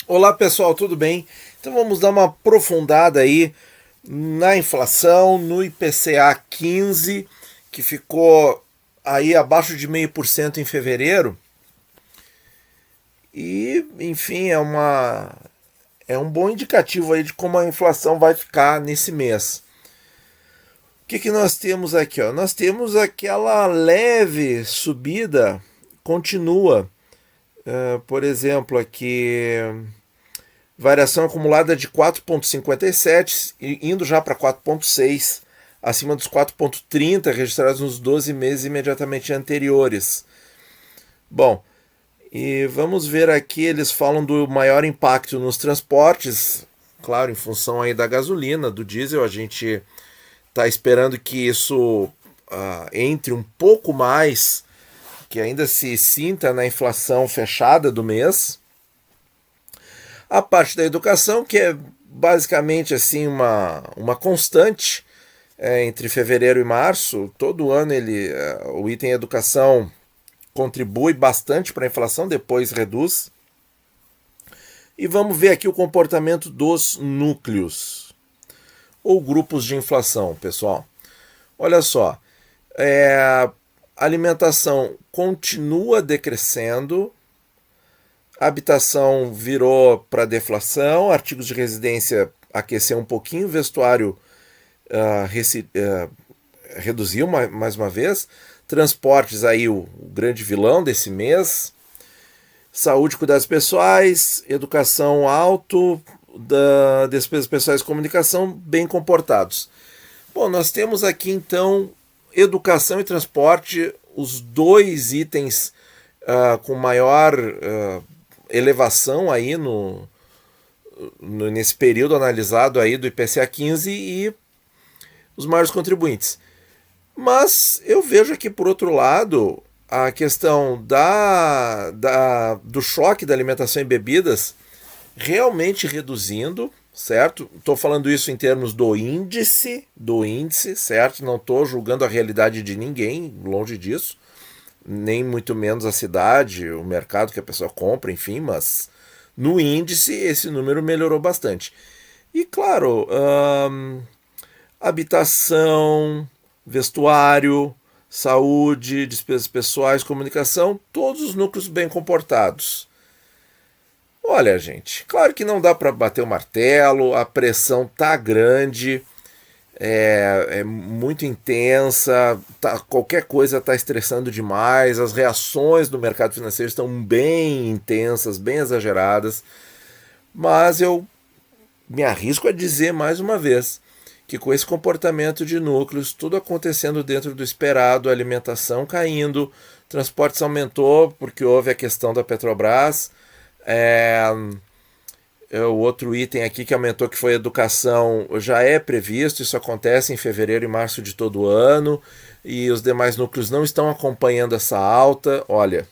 Olá pessoal, tudo bem? Então vamos dar uma aprofundada aí na inflação, no IPCA 15, que ficou aí abaixo de 0,5% em fevereiro. E, enfim, é um bom indicativo aí de como a inflação vai ficar nesse mês. O que nós temos aqui? Ó? Nós temos aquela leve subida, continua. Por exemplo, aqui variação acumulada de 4,57, indo já para 4,6, acima dos 4,30 registrados nos 12 meses imediatamente anteriores. Bom, e vamos ver aqui, eles falam do maior impacto nos transportes, claro, em função aí da gasolina, do diesel. A gente está esperando que isso entre um pouco mais, que ainda se sinta na inflação fechada do mês. A parte da educação, que é basicamente assim uma constante entre fevereiro e março. Todo ano o item educação contribui bastante para a inflação, depois reduz. E vamos ver aqui o comportamento dos núcleos ou grupos de inflação, pessoal. Olha só, a alimentação continua decrescendo, a habitação virou para deflação, artigos de residência aqueceu um pouquinho, o vestuário reduziu mais uma vez, transportes aí o grande vilão desse mês, saúde e cuidados pessoais, educação alto, despesas pessoais e comunicação bem comportados. Bom, nós temos aqui então educação e transporte, os dois itens com maior elevação aí nesse período analisado aí do IPCA 15 e os maiores contribuintes. Mas eu vejo aqui, por outro lado, a questão do choque da alimentação e bebidas realmente reduzindo, certo? Estou falando isso em termos do índice, certo? Não estou julgando a realidade de ninguém, longe disso, nem muito menos a cidade, o mercado que a pessoa compra, enfim, mas no índice esse número melhorou bastante. E claro, habitação, vestuário, saúde, despesas pessoais, comunicação, todos os núcleos bem comportados. Olha, gente, claro que não dá para bater o martelo, a pressão tá grande, é muito intensa, qualquer coisa está estressando demais, as reações do mercado financeiro estão bem intensas, bem exageradas, mas eu me arrisco a dizer mais uma vez que com esse comportamento de núcleos, tudo acontecendo dentro do esperado, a alimentação caindo, transportes aumentou porque houve a questão da Petrobras, o outro item aqui que aumentou, que foi a educação, já é previsto, isso acontece em fevereiro e março de todo ano, e os demais núcleos não estão acompanhando essa alta. Olha,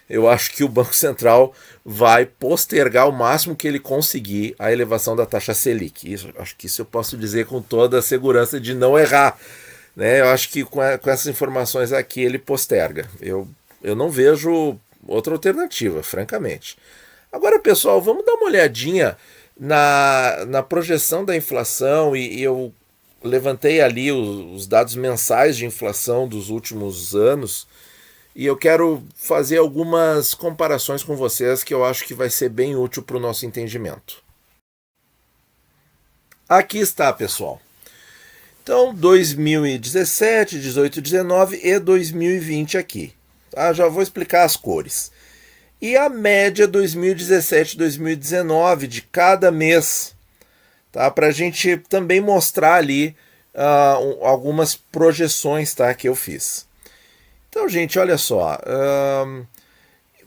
eu acho que o Banco Central vai postergar o máximo que ele conseguir a elevação da taxa Selic. Acho que isso eu posso dizer com toda a segurança de não errar. Né? Eu acho que com essas informações aqui ele posterga. Eu não vejo outra alternativa, francamente. Agora, pessoal, vamos dar uma olhadinha na projeção da inflação e eu levantei ali os dados mensais de inflação dos últimos anos e eu quero fazer algumas comparações com vocês que eu acho que vai ser bem útil para o nosso entendimento. Aqui está, pessoal. Então, 2017, 18, 19 e 2020 aqui. Tá? Já vou explicar as cores. E a média 2017-2019 de cada mês, tá? Para a gente também mostrar ali algumas projeções, tá, que eu fiz. Então, gente, olha só.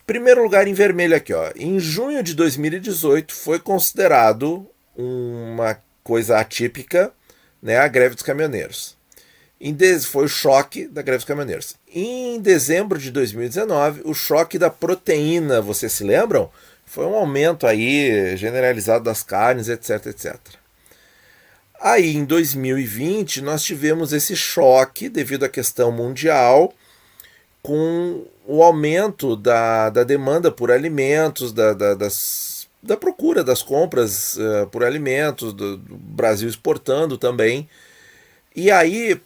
Primeiro lugar em vermelho aqui, ó. Em junho de 2018 foi considerado uma coisa atípica, né, a greve dos caminhoneiros. Foi o choque da greve dos caminhoneiros. Em dezembro de 2019, o choque da proteína, vocês se lembram? Foi um aumento aí generalizado das carnes, etc, etc. Aí em 2020 nós tivemos esse choque devido à questão mundial, com o aumento da demanda por alimentos, das da procura, das compras por alimentos, do Brasil exportando também. E aí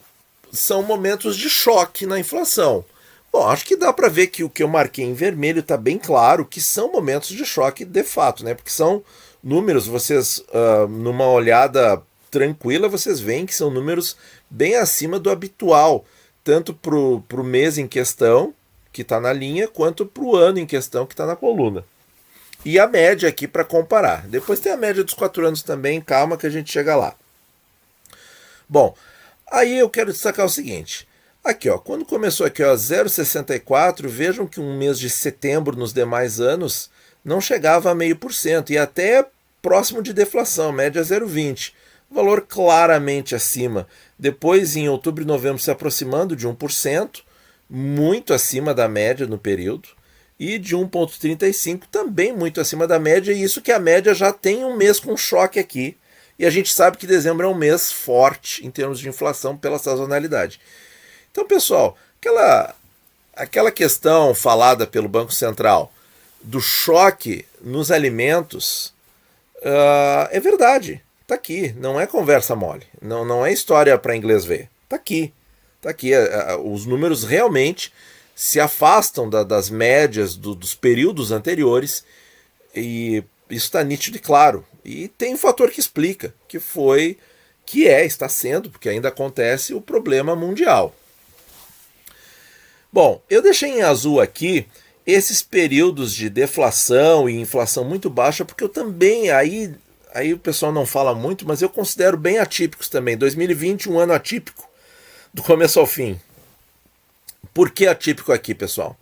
são momentos de choque na inflação. Bom, acho que dá para ver que o que eu marquei em vermelho está bem claro que são momentos de choque de fato, né? Porque são números, vocês, numa olhada tranquila, vocês veem que são números bem acima do habitual, tanto para o mês em questão, que está na linha, quanto para o ano em questão, que está na coluna. E a média aqui para comparar. Depois tem a média dos 4 anos também, calma que a gente chega lá. Bom, aí eu quero destacar o seguinte. Aqui, ó, quando começou aqui, ó, 0,64, vejam que um mês de setembro nos demais anos não chegava a 0,5% e até próximo de deflação, média 0,20. Valor claramente acima. Depois, em outubro e novembro, se aproximando de 1%, muito acima da média no período, e de 1,35 também muito acima da média, e isso que a média já tem um mês com choque aqui. E a gente sabe que dezembro é um mês forte em termos de inflação pela sazonalidade. Então, pessoal, aquela questão falada pelo Banco Central do choque nos alimentos é verdade. Está aqui. Não é conversa mole. Não é história para inglês ver. Está aqui. Está aqui. Os números realmente se afastam das médias dos períodos anteriores e isso está nítido e claro. E tem um fator que explica, está sendo, porque ainda acontece, o problema mundial. Bom, eu deixei em azul aqui esses períodos de deflação e inflação muito baixa, porque eu também, aí o pessoal não fala muito, mas eu considero bem atípicos também. 2020, um ano atípico, do começo ao fim. Por que atípico aqui, pessoal?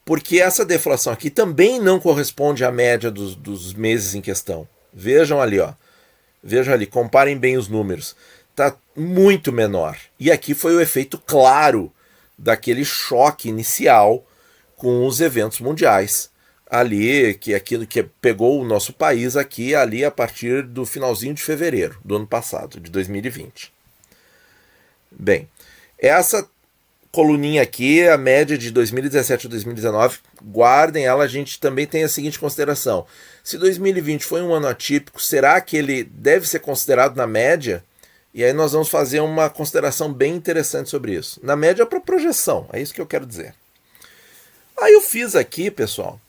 Porque essa deflação aqui também não corresponde à média dos meses em questão. Vejam ali, ó. Vejam ali, comparem bem os números. Está muito menor. E aqui foi o efeito claro daquele choque inicial com os eventos mundiais. Ali, que aquilo que pegou o nosso país aqui, ali a partir do finalzinho de fevereiro do ano passado, de 2020. Bem, essa coluninha aqui, a média de 2017 a 2019, guardem ela, a gente também tem a seguinte consideração. Se 2020 foi um ano atípico, será que ele deve ser considerado na média? E aí nós vamos fazer uma consideração bem interessante sobre isso. Na média para projeção, é isso que eu quero dizer. Aí eu fiz aqui, pessoal,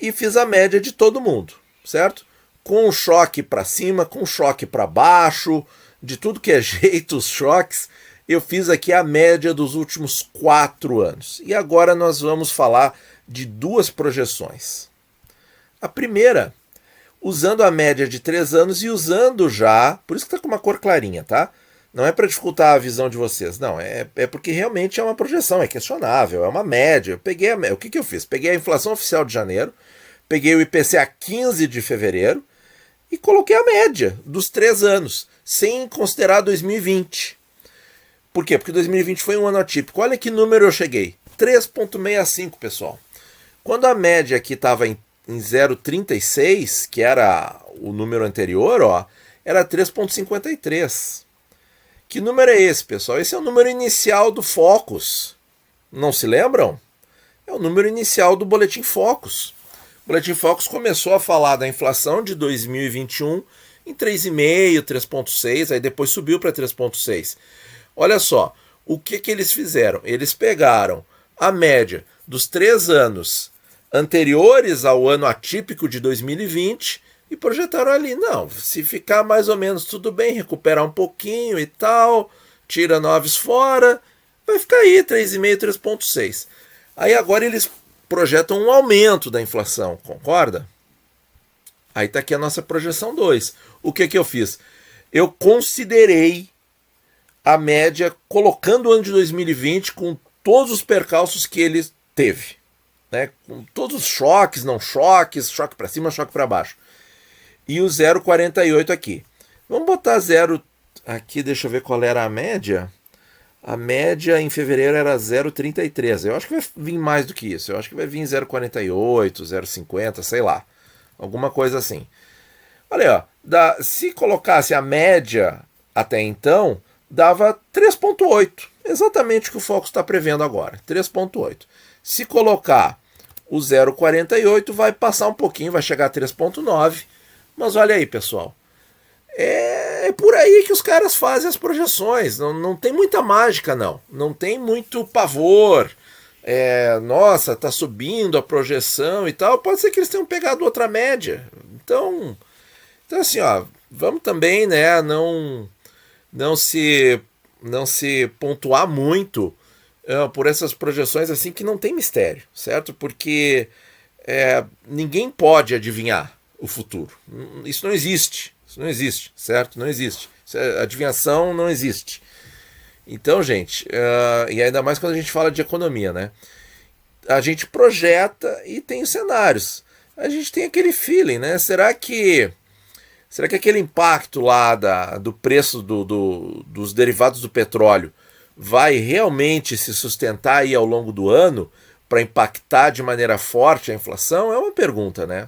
e fiz a média de todo mundo, certo? Com um choque para cima, com um choque para baixo, de tudo que é jeito, os choques. Eu fiz aqui a média dos últimos 4 anos. E agora nós vamos falar de 2 projeções. A primeira, usando a média de 3 anos e usando já... Por isso que está com uma cor clarinha, tá? Não é para dificultar a visão de vocês. Não, é porque realmente é uma projeção, é questionável, é uma média. Eu peguei o que eu fiz? Peguei a inflação oficial de janeiro, peguei o IPCA 15 de fevereiro e coloquei a média dos 3 anos, sem considerar 2020. Por quê? Porque 2020 foi um ano atípico. Olha que número eu cheguei. 3,65, pessoal. Quando a média aqui estava em 0,36, que era o número anterior, ó, era 3,53. Que número é esse, pessoal? Esse é o número inicial do Focus. Não se lembram? É o número inicial do Boletim Focus. O Boletim Focus começou a falar da inflação de 2021 em 3,5, 3,6, aí depois subiu para 3,6. Olha só, o que eles fizeram? Eles pegaram a média dos 3 anos anteriores ao ano atípico de 2020 e projetaram ali. Não, se ficar mais ou menos tudo bem, recuperar um pouquinho e tal, tira 9 fora, vai ficar aí 3,5, 3,6. Aí agora eles projetam um aumento da inflação, concorda? Aí está aqui a nossa projeção 2. O que eu fiz? Eu considerei a média, colocando o ano de 2020 com todos os percalços que ele teve, né? Com todos os choques, não choques, choque para cima, choque para baixo. E o 0,48 aqui. Vamos botar 0 aqui, deixa eu ver qual era a média. A média em fevereiro era 0,33. Eu acho que vai vir mais do que isso. Eu acho que vai vir 0,48, 0,50, sei lá. Alguma coisa assim. Olha, ó, se colocasse a média até então, dava 3,8. Exatamente o que o Focus está prevendo agora. 3,8. Se colocar o 0,48 vai passar um pouquinho, vai chegar a 3,9. Mas olha aí, pessoal. É por aí que os caras fazem as projeções. Não tem muita mágica, não. Não tem muito pavor. Nossa, tá subindo a projeção e tal. Pode ser que eles tenham pegado outra média. Então assim, ó, vamos também, né, não se pontuar muito por essas projeções assim que não tem mistério, certo? Porque ninguém pode adivinhar o futuro. Isso não existe. Isso não existe, certo? Não existe. Adivinhação não existe. Então, gente, e ainda mais quando a gente fala de economia, né? A gente projeta e tem os cenários. A gente tem aquele feeling, né? Será que aquele impacto lá do preço dos derivados do petróleo vai realmente se sustentar aí ao longo do ano para impactar de maneira forte a inflação? É uma pergunta, né?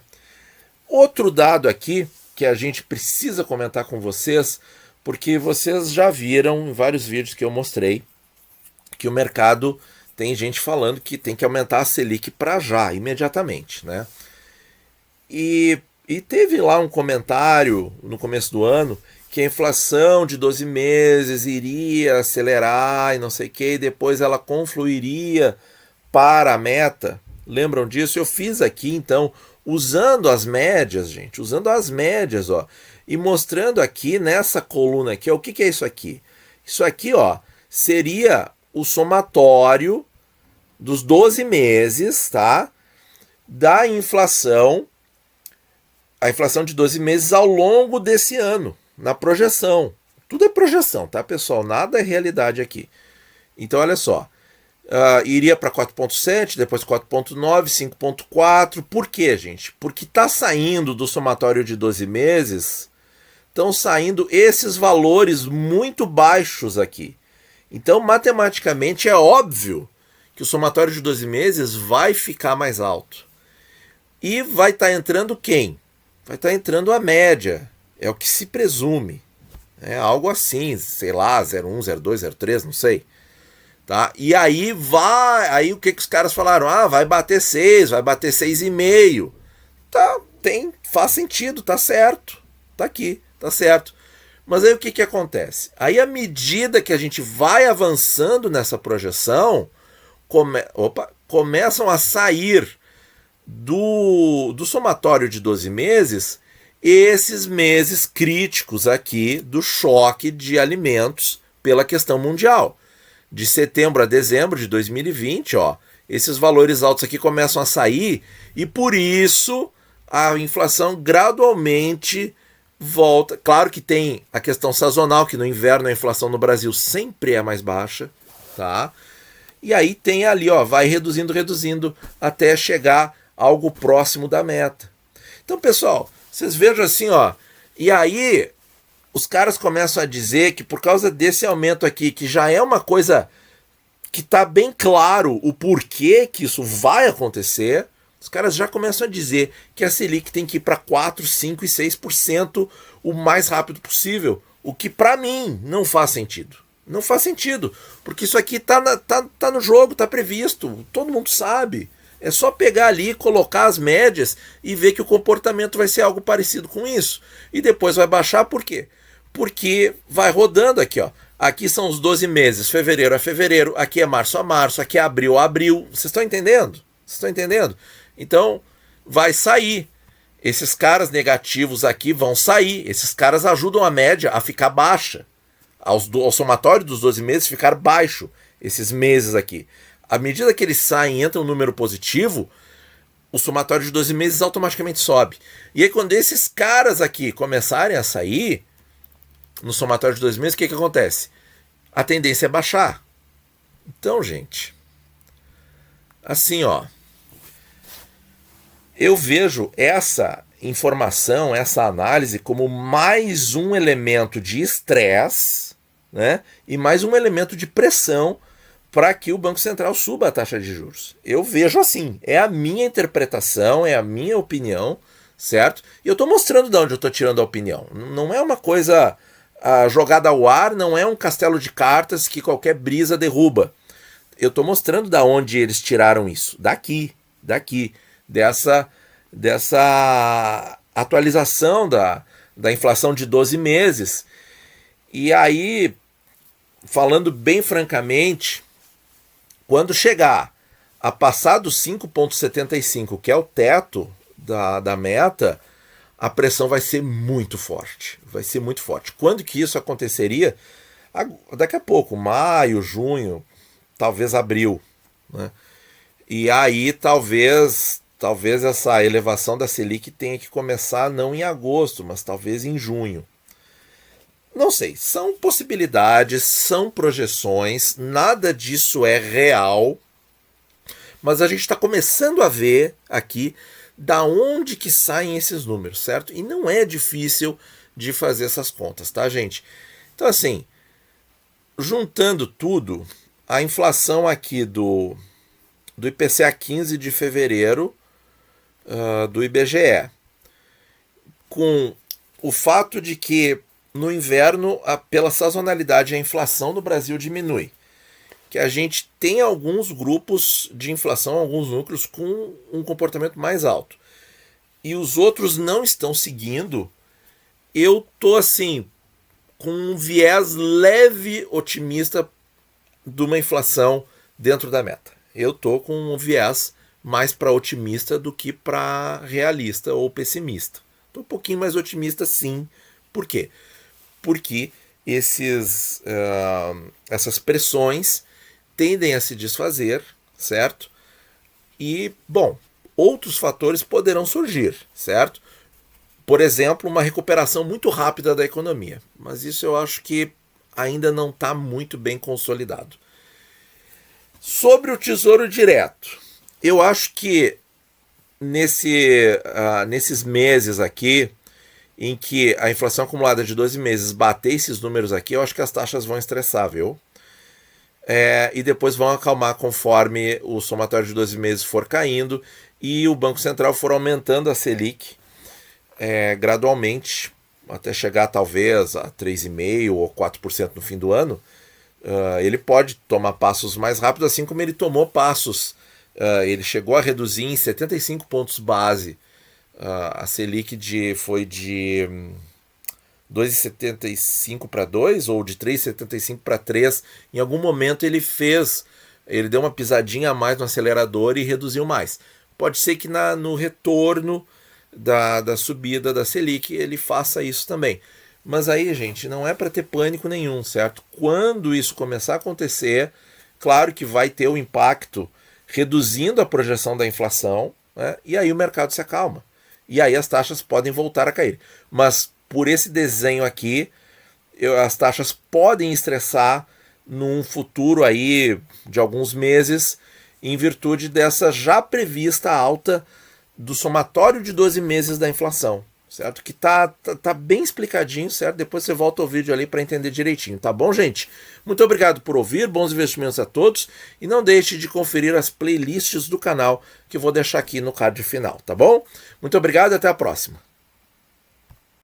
Outro dado aqui que a gente precisa comentar com vocês, porque vocês já viram em vários vídeos que eu mostrei que o mercado tem gente falando que tem que aumentar a Selic para já, imediatamente, né? E teve lá um comentário no começo do ano que a inflação de 12 meses iria acelerar e não sei o que, e depois ela confluiria para a meta. Lembram disso? Eu fiz aqui, então, usando as médias, gente, usando as médias, ó, e mostrando aqui nessa coluna aqui, ó, o que é isso aqui? Isso aqui, ó, seria o somatório dos 12 meses, tá? Da inflação, a inflação de 12 meses ao longo desse ano, na projeção. Tudo é projeção, tá, pessoal? Nada é realidade aqui. Então, olha só. Iria para 4,7, depois 4,9, 5,4. Por quê, gente? Porque está saindo do somatório de 12 meses, estão saindo esses valores muito baixos aqui. Então, matematicamente, é óbvio que o somatório de 12 meses vai ficar mais alto. E vai estar entrando quem? Vai estar entrando a média. É o que se presume. É algo assim, sei lá, 0,1, 0,2, 0,3, não sei. Tá? E aí aí o que os caras falaram? Vai bater 6, vai bater 6,5. Tá, faz sentido, tá certo. Tá aqui, tá certo. Mas aí o que acontece? Aí à medida que a gente vai avançando nessa projeção, começam a sair do somatório de 12 meses esses meses críticos aqui do choque de alimentos pela questão mundial. De setembro a dezembro de 2020, ó, esses valores altos aqui começam a sair e por isso a inflação gradualmente volta. Claro que tem a questão sazonal, que no inverno a inflação no Brasil sempre é mais baixa, tá? E aí tem ali, ó, vai reduzindo até chegar algo próximo da meta. Então, pessoal, vocês vejam assim, ó, e aí os caras começam a dizer que por causa desse aumento aqui, que já é uma coisa que está bem claro o porquê que isso vai acontecer, os caras já começam a dizer que a Selic tem que ir para 4, 5 e 6% o mais rápido possível, o que para mim não faz sentido. Não faz sentido, porque isso aqui tá no jogo, tá previsto, todo mundo sabe. É só pegar ali, colocar as médias e ver que o comportamento vai ser algo parecido com isso. E depois vai baixar, por quê? Porque vai rodando aqui, ó. Aqui são os 12 meses, fevereiro a fevereiro, aqui é março a março, aqui é abril a abril. Vocês estão entendendo? Vocês estão entendendo? Então, vai sair. Esses caras negativos aqui vão sair. Esses caras ajudam a média a ficar baixa. Ao somatório dos 12 meses ficar baixo, esses meses aqui. À medida que eles saem e entra um número positivo, o somatório de 12 meses automaticamente sobe. E aí quando esses caras aqui começarem a sair, no somatório de 12 meses, o que acontece? A tendência é baixar. Então, gente, assim, ó, eu vejo essa informação, essa análise como mais um elemento de estresse, né, e mais um elemento de pressão para que o Banco Central suba a taxa de juros. Eu vejo assim, é a minha interpretação, é a minha opinião, certo? E eu estou mostrando de onde eu estou tirando a opinião. Não é uma coisa jogada ao ar, não é um castelo de cartas que qualquer brisa derruba. Eu estou mostrando de onde eles tiraram isso. Daqui, dessa atualização da inflação de 12 meses. E aí, falando bem francamente, quando chegar a passar dos 5,75, que é o teto da meta, a pressão vai ser muito forte. Vai ser muito forte. Quando que isso aconteceria? Daqui a pouco, maio, junho, talvez abril, né? E aí talvez essa elevação da Selic tenha que começar não em agosto, mas talvez em junho. Não sei, são possibilidades, são projeções, nada disso é real, mas a gente está começando a ver aqui da onde que saem esses números, certo? E não é difícil de fazer essas contas, tá, gente? Então, assim, juntando tudo, a inflação aqui do IPCA 15 de fevereiro, do IBGE, com o fato de que no inverno, pela sazonalidade, a inflação no Brasil diminui, que a gente tem alguns grupos de inflação, alguns núcleos com um comportamento mais alto, e os outros não estão seguindo, eu tô assim, com um viés leve otimista de uma inflação dentro da meta. Eu tô com um viés mais para otimista do que para realista ou pessimista. Tô um pouquinho mais otimista, sim. Por quê? Porque essas pressões tendem a se desfazer, certo? E, bom, outros fatores poderão surgir, certo? Por exemplo, uma recuperação muito rápida da economia. Mas isso eu acho que ainda não está muito bem consolidado. Sobre o Tesouro Direto, eu acho que nesses meses aqui, em que a inflação acumulada de 12 meses bater esses números aqui, eu acho que as taxas vão estressar, viu? E depois vão acalmar conforme o somatório de 12 meses for caindo e o Banco Central for aumentando a Selic gradualmente, até chegar talvez a 3,5% ou 4% no fim do ano. Ele pode tomar passos mais rápidos, assim como ele tomou passos. Ele chegou a reduzir em 75 pontos base. A Selic foi de 2,75 para 2 ou de 3,75 para 3. Em algum momento ele deu uma pisadinha a mais no acelerador e reduziu mais. Pode ser que no retorno da subida da Selic ele faça isso também. Mas aí, gente, não é para ter pânico nenhum, certo? Quando isso começar a acontecer, claro que vai ter o impacto reduzindo a projeção da inflação, né? E aí o mercado se acalma. E aí as taxas podem voltar a cair. Mas por esse desenho aqui, as taxas podem estressar num futuro aí de alguns meses, em virtude dessa já prevista alta do somatório de 12 meses da inflação, certo? Que tá bem explicadinho, certo? Depois você volta ao vídeo ali para entender direitinho, tá bom, gente? Muito obrigado por ouvir, bons investimentos a todos, e não deixe de conferir as playlists do canal que eu vou deixar aqui no card final, tá bom? Muito obrigado e até a próxima.